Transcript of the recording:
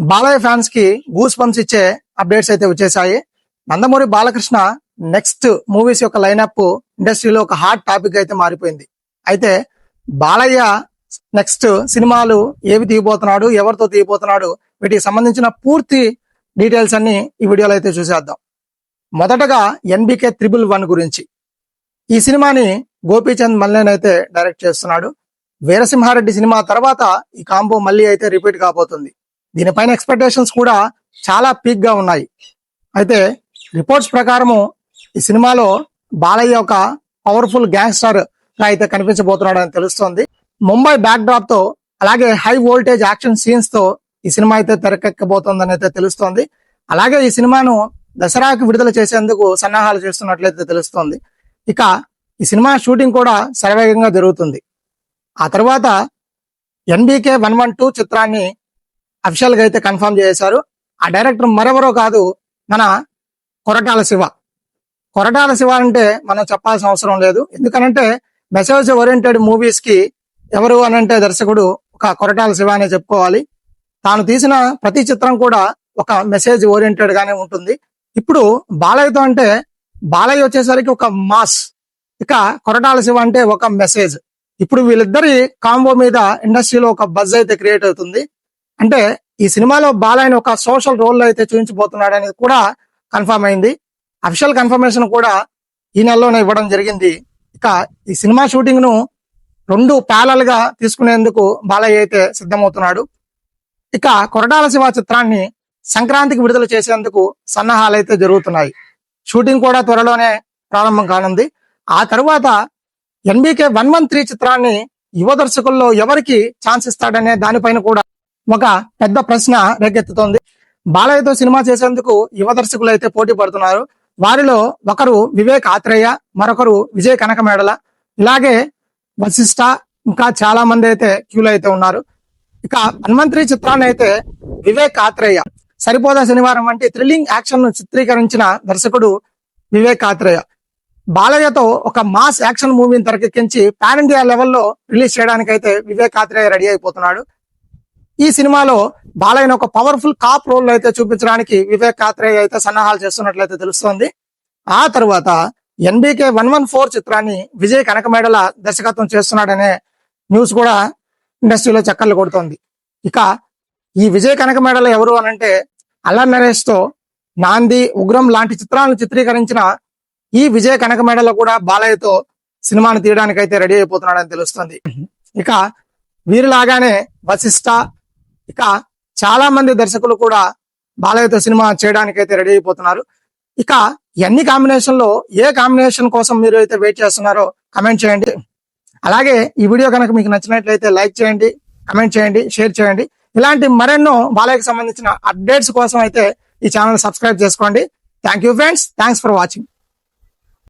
Balayya fans కి goose bumps ఇచ్చే updates అయితే వచ్చేసాయి. నందమూరి బాలకృష్ణ నెక్స్ట్ మూవీస్ యొక్క లైనప్ ఇండస్ట్రీలో ఒక హాట్ టాపిక్ అయితే మారిపోయింది. అయితే బాలయ్య నెక్స్ట్ సినిమాలు ఏవి తీయబోతున్నాడు, ఎవరితో తీయబోతున్నాడు, వీటికి సంబంధించిన పూర్తి డీటెయిల్స్ అన్ని ఈ వీడియోలో అయితే చూసేద్దాం. మొదటగా ఎన్బికే 111 గురించి. ఈ సినిమాని గోపీచంద్ మల్లేన్ అయితే డైరెక్ట్ చేస్తున్నాడు. వీరసింహారెడ్డి సినిమా తర్వాత ఈ కాంబో మళ్ళీ అయితే రిపీట్ కాబోతుంది. దీనిపైన ఎక్స్పెక్టేషన్స్ కూడా చాలా పీక్ గా ఉన్నాయి. అయితే రిపోర్ట్స్ ప్రకారము ఈ సినిమాలో బాలయ్య ఒక పవర్ఫుల్ గ్యాంగ్స్టర్ గా అయితే కనిపించబోతున్నాడు అని తెలుస్తోంది. ముంబై బ్యాక్ డ్రాప్ తో అలాగే హై వోల్టేజ్ యాక్షన్ సీన్స్ తో ఈ సినిమా అయితే తెరకెక్కబోతోందని అయితే తెలుస్తోంది. అలాగే ఈ సినిమాను దసరాకు విడుదల చేసేందుకు సన్నాహాలు చేస్తున్నట్లయితే తెలుస్తోంది. ఇక ఈ సినిమా షూటింగ్ కూడా శరవేగంగా జరుగుతుంది. ఆ తర్వాత ఎన్బికే 112 చిత్రాన్ని అఫిషియల్ గా అయితే కన్ఫర్మ్ చేశారు. ఆ డైరెక్టర్ మరెవరో కాదు, మన కొరటాల శివ. కొరటాల శివ అంటే మనం చెప్పాల్సిన అవసరం లేదు. ఎందుకనంటే మెసేజ్ ఓరియంటెడ్ మూవీస్ కి ఎవరు అనంటే దర్శకుడు ఒక కొరటాల శివ అనే చెప్పుకోవాలి. తాను తీసిన ప్రతి చిత్రం కూడా ఒక మెసేజ్ ఓరియంటెడ్ గానే ఉంటుంది. ఇప్పుడు బాలయ్యతో అంటే బాలయ్య వచ్చేసరికి ఒక మాస్, ఇక కొరటాల శివ అంటే ఒక మెసేజ్. ఇప్పుడు వీళ్ళిద్దరి కాంబో మీద ఇండస్ట్రీలో ఒక బజ్ అయితే క్రియేట్ అవుతుంది. అంటే ఈ సినిమాలో బాలయ్యని ఒక సోషల్ రోల్ అయితే చూపించబోతున్నాడు అనేది కూడా కన్ఫర్మ్ అయింది. అఫిషియల్ కన్ఫర్మేషన్ కూడా ఈ నెలలోనే ఇవ్వడం జరిగింది. ఇక ఈ సినిమా షూటింగ్ ను 2 ప్యారల్ గా తీసుకునేందుకు బాలయ్య అయితే సిద్ధమవుతున్నాడు. ఇక కొరటాల శివ చిత్రాన్ని సంక్రాంతికి విడుదల చేసేందుకు సన్నాహాలు అయితే జరుగుతున్నాయి. షూటింగ్ కూడా త్వరలోనే ప్రారంభం కానుంది. ఆ తర్వాత ఎన్బికే 113 చిత్రాన్ని యువ దర్శకుల్లో ఎవరికి ఛాన్స్ ఇస్తాడనే దానిపైన కూడా ఒక పెద్ద ప్రశ్న రేకెత్తుతోంది. బాలయ్యతో సినిమా చేసేందుకు యువ దర్శకులు అయితే పోటీ పడుతున్నారు. వారిలో ఒకరు వివేక్ ఆత్రేయ, మరొకరు విజయ్ కనకమేడల, ఇలాగే వశిష్ఠ, ఇంకా చాలా మంది అయితే క్యూలో అయితే ఉన్నారు. ఇక 113 చిత్రాన్ని అయితే వివేక్ ఆత్రేయ, సరిపోదా శనివారం వంటి థ్రిల్లింగ్ యాక్షన్ ను చిత్రీకరించిన దర్శకుడు వివేక్ ఆత్రేయ బాలయ్యతో ఒక మాస్ యాక్షన్ మూవీని తెరకెక్కించి పాన్ ఇండియా లెవెల్లో రిలీజ్ చేయడానికి అయితే వివేక్ ఆత్రేయ రెడీ అయిపోతున్నాడు. ఈ సినిమాలో బాలయ్యను ఒక పవర్ఫుల్ కాప్ రోల్ అయితే చూపించడానికి వివేక్ ఆత్రేయ అయితే సన్నాహాలు చేస్తున్నట్లయితే తెలుస్తోంది. ఆ తర్వాత ఎన్బికే 114 చిత్రాన్ని విజయ్ కనకమేడల దర్శకత్వం చేస్తున్నాడనే న్యూస్ కూడా ఇండస్ట్రీలో చక్కర్లు కొడుతోంది. ఇక ఈ విజయ్ కనకమేడల ఎవరు అనంటే అల్లరి నరేష్ తో నాంది, ఉగ్రం లాంటి చిత్రాలను చిత్రీకరించిన ఈ విజయ్ కనకమేడల కూడా బాలయ్యతో సినిమాను తీయడానికి అయితే రెడీ అయిపోతున్నాడని తెలుస్తుంది. ఇక వీరిలాగానే వశిష్ఠ, ఇక చాలా మంది దర్శకులు కూడా బాలయ్యతో సినిమా చేయడానికి అయితే రెడీ అయిపోతున్నారు. ఇక ఎన్ని కాంబినేషన్ లో ఏ కాంబినేషన్ కోసం మీరు అయితే వెయిట్ చేస్తున్నారో కమెంట్ చేయండి. అలాగే ఈ వీడియో కనుక మీకు నచ్చినట్లయితే లైక్ చేయండి, కమెంట్ చేయండి, షేర్ చేయండి. ఇలాంటి మరెన్నో బాలయ్యకి సంబంధించిన అప్డేట్స్ కోసం అయితే ఈ ఛానల్ సబ్స్క్రైబ్ చేసుకోండి. Thank you friends, thanks for watching.